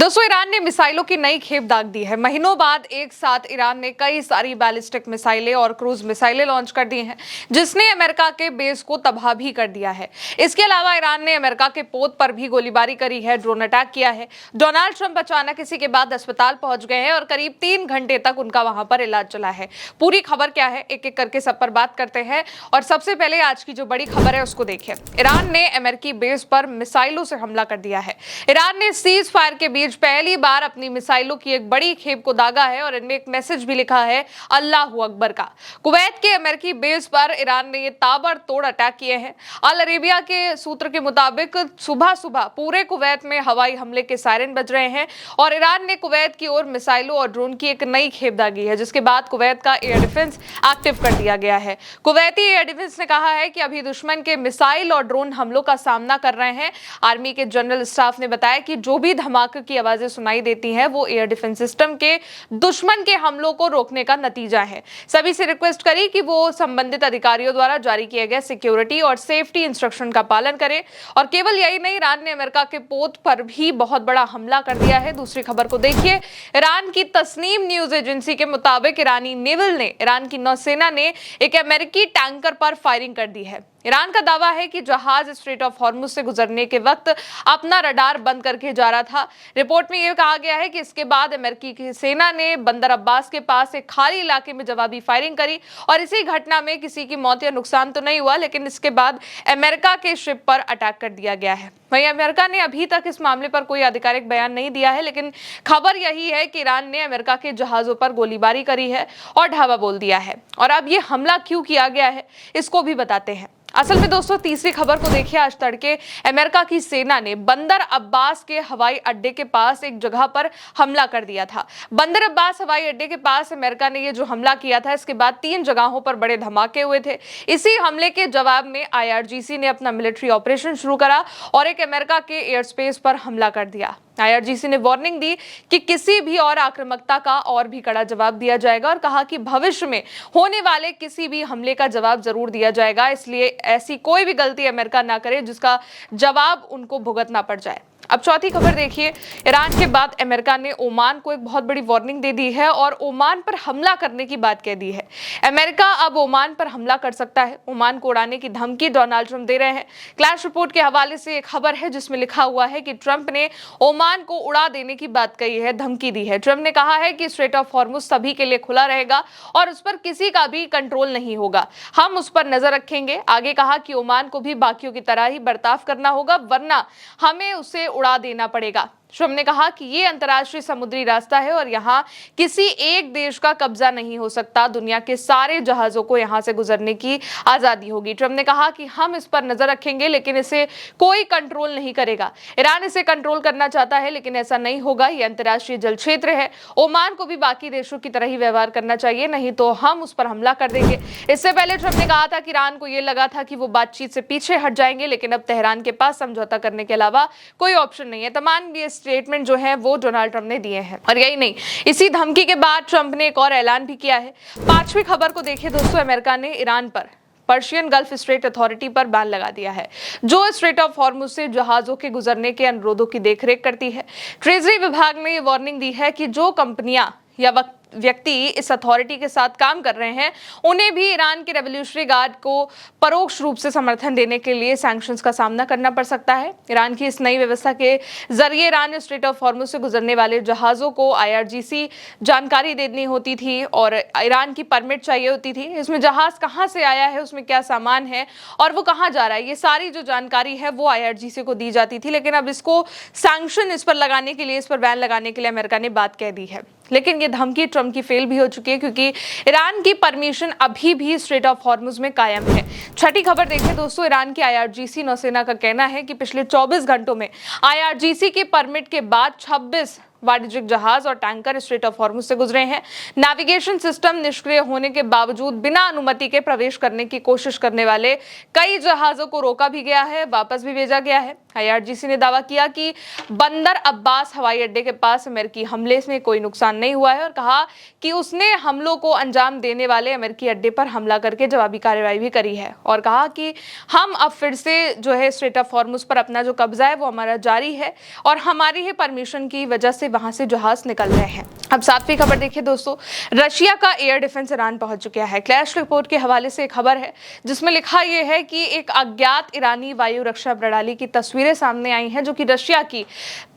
दोस्तों, ईरान ने मिसाइलों की नई खेप दाग दी है। महीनों बाद एक साथ ईरान ने कई सारी बैलिस्टिक मिसाइलें और क्रूज मिसाइलें लॉन्च कर दी हैं, जिसने अमेरिका के बेस को तबाह भी कर दिया है। इसके अलावा ईरान ने अमेरिका के पोत पर भी गोलीबारी करी है, ड्रोन अटैक किया है। डोनाल्ड ट्रंप अचानक इसी के बाद अस्पताल पहुंच गए हैं और करीब 3 घंटे तक उनका वहां पर इलाज चला है। पूरी खबर क्या है, एक एक करके सब पर बात करते हैं। और सबसे पहले आज की जो बड़ी खबर है उसको देखिए। ईरान ने अमेरिकी बेस पर मिसाइलों से हमला कर दिया है। ईरान ने सीज फायर के बीच पहली बार अपनी मिसाइलों की एक बड़ी खेप को दागा है और इनमें एक मैसेज भी लिखा है, अल्लाहू अकबर का। कुवैत के अमेरिकी बेस पर ईरान ने ये ताबड़तोड़ अटैक किए हैं। अल अरेबिया के सूत्र के मुताबिक सुबह सुबह पूरे कुवैत में हवाई हमले के सायरन बज रहे हैं और ईरान ने कुवैत की ओर मिसाइलों और ड्रोन की एक नई खेप दागी है, जिसके बाद कुवैत का एयर डिफेंस एक्टिव कर दिया गया है। कुवैती एयर डिफेंस ने कहा है कि अभी दुश्मन के मिसाइल और ड्रोन हमलों का सामना कर रहे हैं। आर्मी के जनरल स्टाफ ने बताया कि जो भी धमाके की आवाजें सुनाई देती हैं वो एयर डिफेंस सिस्टम के दुश्मन के हमलों को रोकने का नतीजा है। सभी से रिक्वेस्ट करी कि वो संबंधित अधिकारियों द्वारा जारी किए गए सिक्योरिटी और सेफ्टी इंस्ट्रक्शन का पालन करें। और केवल यही नहीं, ईरान ने अमेरिका के पोत पर भी बहुत बड़ा हमला कर दिया है। दूसरी खबर को देखिए। ईरान की तस्नीम न्यूज एजेंसी के मुताबिक ईरान की नौसेना ने एक अमेरिकी टैंकर पर फायरिंग कर दी है। ईरान का दावा है कि जहाज स्ट्रेट ऑफ हॉर्मुज से गुजरने के वक्त अपना रडार बंद करके जा रहा था। रिपोर्ट में यह कहा गया है कि इसके बाद अमेरिकी की सेना ने बंदर अब्बास के पास एक खाली इलाके में जवाबी फायरिंग करी और इसी घटना में किसी की मौत या नुकसान तो नहीं हुआ, लेकिन इसके बाद अमेरिका के शिप पर अटैक कर दिया गया है। वहीं अमेरिका ने अभी तक इस मामले पर कोई आधिकारिक बयान नहीं दिया है, लेकिन खबर यही है कि ईरान ने अमेरिका के जहाजों पर गोलीबारी करी है और ढाबा बोल दिया है। और अब ये हमला क्यों किया गया है, इसको भी बताते हैं। असल में दोस्तों, तीसरी खबर को देखिए। आज तड़के अमेरिका की सेना ने बंदर अब्बास के हवाई अड्डे के पास एक जगह पर हमला कर दिया था। बंदर अब्बास हवाई अड्डे के पास अमेरिका ने ये जो हमला किया था, इसके बाद 3 जगहों पर बड़े धमाके हुए थे। इसी हमले के जवाब में IRGC ने अपना मिलिट्री ऑपरेशन शुरू करा और एक अमेरिका के एयर स्पेस पर हमला कर दिया। IRGC ने वार्निंग दी कि किसी भी और आक्रामकता का और भी कड़ा जवाब दिया जाएगा और कहा कि भविष्य में होने वाले किसी भी हमले का जवाब जरूर दिया जाएगा, इसलिए ऐसी कोई भी गलती अमेरिका ना करे जिसका जवाब उनको भुगतना पड़ जाए। अब चौथी खबर देखिए। ईरान के बाद अमेरिका ने ओमान को एक बहुत बड़ी वार्निंग दे दी है और ओमान पर हमला करने की बात कह दी है। अमेरिका अब ओमान पर हमला कर सकता है। ओमान को उड़ाने की धमकी डोनाल्ड ट्रंप दे रहे हैं। क्लैश रिपोर्ट के हवाले से एक खबर है जिसमें लिखा हुआ है कि ट्रंप ने ओमान को उड़ा देने की बात कही है, धमकी दी है। ट्रंप ने कहा है कि स्ट्रेट ऑफ हॉर्मुज सभी के लिए खुला रहेगा और उस पर किसी का भी कंट्रोल नहीं होगा, हम उस पर नजर रखेंगे। आगे कहा कि ओमान को भी बाकियों की तरह ही बर्ताव करना होगा, वरना हमें उसे उड़ा देना पड़ेगा। ट्रंप ने कहा कि ये अंतर्राष्ट्रीय समुद्री रास्ता है और यहाँ किसी एक देश का कब्जा नहीं हो सकता। दुनिया के सारे जहाजों को यहाँ से गुजरने की आजादी होगी। ट्रंप ने कहा कि हम इस पर नजर रखेंगे, लेकिन इसे कोई कंट्रोल नहीं करेगा। ईरान इसे कंट्रोल करना चाहता है, लेकिन ऐसा नहीं होगा। ये अंतर्राष्ट्रीय जल क्षेत्र है। ओमान को भी बाकी देशों की तरह ही व्यवहार करना चाहिए, नहीं तो हम उस पर हमला कर देंगे। इससे पहले ट्रंप ने कहा था कि ईरान को यह लगा था कि वो बातचीत से पीछे हट जाएंगे, लेकिन अब तेहरान के पास समझौता करने के अलावा कोई ऑप्शन नहीं है। तमाम ये स्टेटमेंट जो है वो डोनाल्ड ट्रंप ने दिए हैं। और यही नहीं, इसी धमकी के बाद ट्रंप ने एक और ऐलान भी किया है। पांचवी खबर को देखिए दोस्तों। अमेरिका ने ईरान पर पर्शियन गल्फ स्ट्रेट अथॉरिटी पर बैन लगा दिया है, जो स्ट्रेट ऑफ हॉर्मुज से जहाजों के गुजरने के अनुरोधों की देखरेख करती है। ट्रेजरी विभाग ने यह वार्निंग दी है कि जो कंपनियां या व्यक्ति इस अथॉरिटी के साथ काम कर रहे हैं, उन्हें भी ईरान के रेवोल्यूशनरी गार्ड को परोक्ष रूप से समर्थन देने के लिए सैंक्शंस का सामना करना पड़ सकता है। ईरान की इस नई व्यवस्था के जरिए ईरान ने स्ट्रेट ऑफ हॉर्मुज से गुजरने वाले जहाजों को IRGC जानकारी देनी होती थी और ईरान की परमिट चाहिए होती थी। इसमें जहाज कहाँ से आया है, उसमें क्या सामान है और वो कहाँ जा रहा है, ये सारी जो जानकारी है वो IRGC को दी जाती थी। लेकिन अब इसको सैंक्शन इस पर लगाने के लिए, इस पर बैन लगाने के लिए अमेरिका ने बात कह दी है। लेकिन ये धमकी ट्रंप की फेल भी हो चुकी है, क्योंकि ईरान की परमिशन अभी भी स्ट्रेट ऑफ हॉर्मुज में कायम है। छठी खबर देखिए दोस्तों। ईरान की IRGC नौसेना का कहना है कि पिछले 24 घंटों में IRGC के परमिट के बाद 26 वाणिज्यिक जहाज और टैंकर स्ट्रेट ऑफ हॉर्मुज से गुजरे हैं। नेविगेशन सिस्टम निष्क्रिय होने के बावजूद बिना अनुमति के प्रवेश करने की कोशिश करने वाले कई जहाजों को रोका भी गया है, वापस भी भेजा गया है। IRGC ने दावा किया कि बंदर अब्बास हवाई अड्डे के पास अमेरिकी हमले में कोई नुकसान नहीं हुआ है और कहा कि उसने हमलों को अंजाम देने वाले अमेरिकी अड्डे पर हमला करके जवाबी कार्रवाई भी करी है और कहा कि हम अब फिर से जो है स्ट्रेट ऑफ हॉर्मुज पर अपना जो कब्जा है वो हमारा जारी है और हमारी ही परमिशन की वजह से वहां से जहाज निकल रहे हैं। अब सातवीं खबर देखिए दोस्तों, रशिया का एयर डिफेंस ईरान पहुंच चुका है। क्लैश रिपोर्ट के हवाले से एक खबर है जिसमें लिखा यह है कि एक अज्ञात ईरानी वायु रक्षा प्रणाली की तस्वीरें सामने आई हैं जो कि रशिया की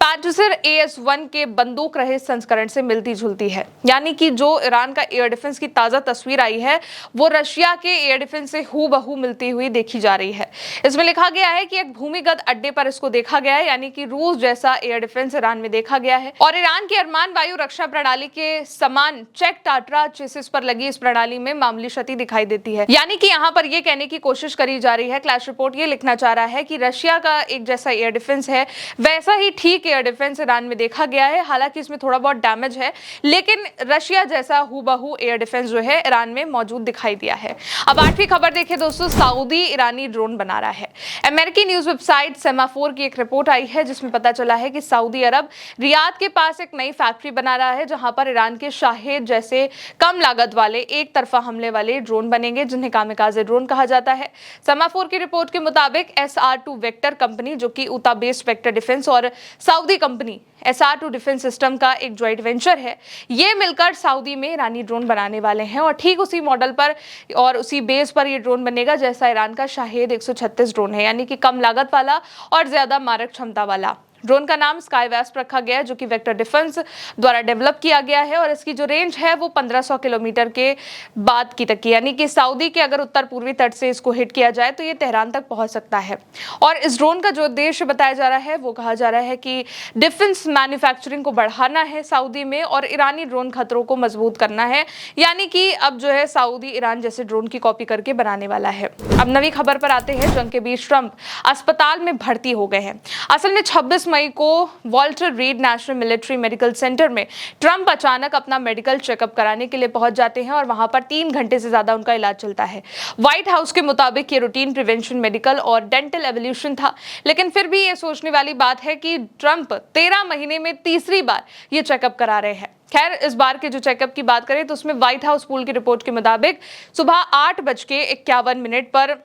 पैट्रियर AS-1 के बंदूक रहित संस्करण से मिलती जुलती है। यानी कि जो ईरान का एयर डिफेंस की ताजा तस्वीर आई है वो रशिया के एयर डिफेंस से हूबहू मिलती हुई देखी जा रही है। इसमें लिखा गया है कि एक भूमिगत अड्डे पर इसको देखा गया है, यानी कि रूस जैसा एयर डिफेंस ईरान में देखा गया है और ईरान की अरमान वायु रक्षा प्रणाली के समान चेक टाट्रा चेसिस पर लगी इस प्रणाली में मामूली क्षति दिखाई देती है। यानी कि यहाँ पर यह कहने की कोशिश करी जा रही है, क्लैश रिपोर्ट ये लिखना चाह रहा है कि रशिया का एक जैसा एयर डिफेंस है वैसा ही ठीक एयर डिफेंस ईरान में देखा गया है। हालांकि इसमें थोड़ा बहुत डैमेज है लेकिन रशिया जैसा हूबहू एयर डिफेंस जो है ईरान में मौजूद दिखाई दिया है। अब आठवीं खबर देखिए दोस्तों, सऊदी ईरानी ड्रोन बना रहा है। अमेरिकी न्यूज वेबसाइट सेमाफोर की एक रिपोर्ट आई है जिसमें पता चला है कि सऊदी अरब रियाद के पास एक नई फैक्ट्री बना रहा है जहां पर ईरान के शाहेद जैसे कम लागत वाले एक तरफा हमले वाले ड्रोन बनेंगे जिन्हें कामिकाजे ड्रोन कहा जाता है। सेमाफोर की रिपोर्ट के मुताबिक SR2 वेक्टर कंपनी जो कि ऊता बेस्ड वेक्टर डिफेंस और Saudi company SR2 defence system का एक जॉइंट वेंचर है, ये मिलकर सऊदी में ईरानी ड्रोन बनाने वाले हैं और ठीक उसी मॉडल पर और उसी बेस पर ये ड्रोन बनेगा जैसा ईरान का शाहेद 136 ड्रोन है, यानी कि कम लागत वाला और ज्यादा मारक क्षमता वाला। ड्रोन का नाम स्काई वेस्प रखा गया है जो कि वेक्टर डिफेंस द्वारा डेवलप किया गया है और इसकी जो रेंज है वो 1500 किलोमीटर के बाद की तक की, यानी कि सऊदी के अगर उत्तर पूर्वी तट से इसको हिट किया जाए तो ये तेहरान तक पहुंच सकता है। और इस ड्रोन का जो उद्देश्य बताया जा रहा है वो कहा जा रहा है कि डिफेंस मैन्युफैक्चरिंग को बढ़ाना है सऊदी में और ईरानी ड्रोन खतरों को मजबूत करना है, यानी कि अब जो है सऊदी ईरान जैसे ड्रोन की कॉपी करके बनाने वाला है। अब नवी खबर पर आते हैं, जंग के बीच ट्रंप अस्पताल में भर्ती हो गए हैं। असल में 26 मई को Walter read national military medical centre में ट्रंप अचानक अपना मेडिकल चेकअप कराने के लिए पहुंच जाते हैं और वहां पर 3 घंटे से ज्यादा उनका इलाज चलता है। व्हाइट हाउस के मुताबिक ये रूटीन प्रिवेंशन मेडिकल और डेंटल एवोल्यूशन था, लेकिन फिर भी ये सोचने वाली बात है कि ट्रंप 13 महीने में तीसरी बार ये चेकअप करा रहे हैं। खैर, इस बार के जो चेकअप की बात करें तो उसमें व्हाइट हाउस पूल की रिपोर्ट के मुताबिक सुबह 8:51 पर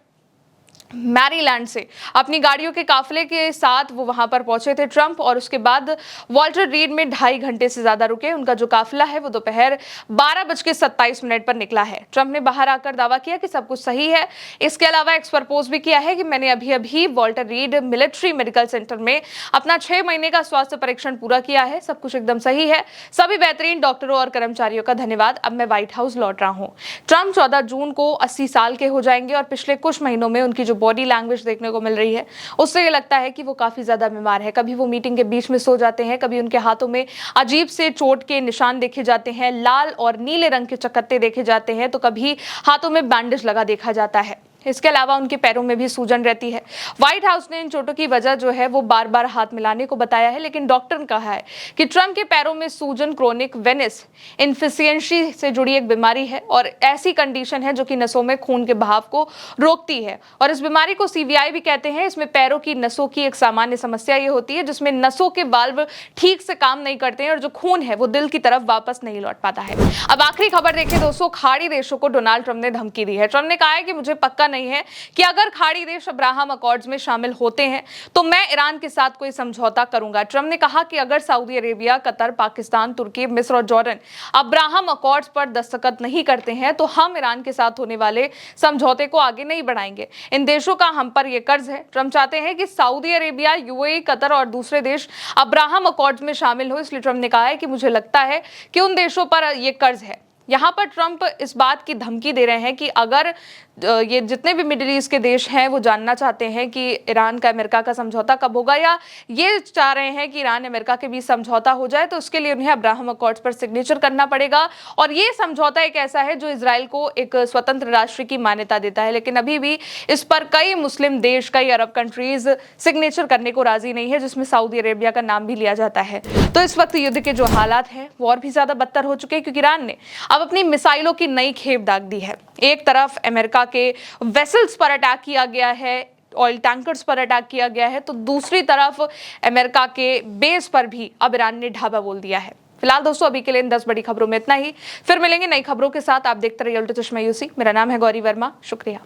मैरीलैंड से अपनी गाड़ियों के काफिले के साथ वो वहां पर पहुंचे थे ट्रंप और उसके बाद वॉल्टर रीड में 2.5 घंटे से ज्यादा रुके। उनका जो काफिला है वो दोपहर 12:27 पर निकला है। ट्रंप ने बाहर आकर दावा किया कि सब कुछ सही है। इसके अलावा एक्सपर्ट पोस्ट भी किया है कि मैंने अभी अभी Walter read military medical centre में अपना 6 महीने का स्वास्थ्य परीक्षण पूरा किया है, सब कुछ एकदम सही है। सभी बेहतरीन डॉक्टरों और कर्मचारियों का धन्यवाद, अब मैं व्हाइट हाउस लौट रहा हूँ। ट्रंप 14 जून को 80 साल के हो जाएंगे और पिछले कुछ महीनों में उनकी जो बॉडी लैंग्वेज देखने को मिल रही है उससे ये लगता है कि वो काफी ज्यादा बीमार है। कभी वो मीटिंग के बीच में सो जाते हैं, कभी उनके हाथों में अजीब से चोट के निशान देखे जाते हैं, लाल और नीले रंग के चकत्ते देखे जाते हैं, तो कभी हाथों में बैंडेज लगा देखा जाता है। इसके अलावा उनके पैरों में भी सूजन रहती है। व्हाइट हाउस ने इन चोटों की वजह जो है वो बार बार हाथ मिलाने को बताया है, लेकिन डॉक्टर ने कहा है कि ट्रंप के पैरों में सूजन क्रोनिक वेनिस इन्फिशियंसी से जुड़ी एक बीमारी है और ऐसी कंडीशन है जो कि नसों में खून के बहाव को रोकती है और इस बीमारी को CVI भी कहते हैं। इसमें पैरों की नसों की एक सामान्य समस्या ये होती है जिसमें नसों के वाल्व ठीक से काम नहीं करते हैं और जो खून है वो दिल की तरफ वापस नहीं लौट पाता है। अब आखिरी खबर देखिए दोस्तों, खाड़ी देशों को डोनाल्ड ट्रंप ने धमकी दी है। ट्रंप ने कहा है कि मुझे पक्का नहीं है कि अगर खाड़ी देश अब्राहम अकॉर्ड्स में शामिल होते हैं तो मैं ईरान के साथ कोई समझौता करूंगा। ट्रंप ने कहा कि अगर सऊदी अरेबिया, कतर, पाकिस्तान, तुर्की, मिस्र और जॉर्डन अब्राहम अकॉर्ड्स पर दस्तखत नहीं करते हैं तो हम ईरान के साथ होने वाले समझौते को आगे नहीं बढ़ाएंगे। इन देशों का हम पर यह कर्ज है। ट्रंप चाहते हैं कि सऊदी अरेबिया, UAE, कतर और दूसरे देश अब्राहम अकॉर्ड्स में शामिल हो, इसलिए ट्रंप ने कहा है कि मुझे लगता है कि उन देशों पर यह कर्ज है। यहाँ पर ट्रंप इस बात की धमकी दे रहे हैं कि अगर ये जितने भी मिडिल ईस्ट के देश हैं वो जानना चाहते हैं कि ईरान का अमेरिका का समझौता कब होगा, या ये चाह रहे हैं कि ईरान अमेरिका के बीच समझौता हो जाए, तो उसके लिए उन्हें अब्राहम अकॉर्ड्स पर सिग्नेचर करना पड़ेगा। और ये समझौता एक ऐसा है जो इजराइल को एक स्वतंत्र राष्ट्र की मान्यता देता है, लेकिन अभी भी इस पर कई मुस्लिम देश, कई अरब कंट्रीज सिग्नेचर करने को राजी नहीं है, जिसमें सऊदी अरेबिया का नाम भी लिया जाता है। तो इस वक्त युद्ध के जो हालात हैं वो और भी ज्यादा बदतर हो चुके हैं, क्योंकि ईरान ने अब अपनी मिसाइलों की नई खेप दाग दी है। एक तरफ अमेरिका के वेसल्स पर अटैक किया गया है, ऑयल टैंकर्स पर अटैक किया गया है, तो दूसरी तरफ अमेरिका के बेस पर भी अब ईरान ने ढाबा बोल दिया है। फिलहाल दोस्तों अभी के लिए इन 10 बड़ी खबरों में इतना ही। फिर मिलेंगे नई खबरों के साथ। आप देखते रहिए उल्टा चश्मा यूसी। मेरा नाम है गौरी वर्मा। शुक्रिया।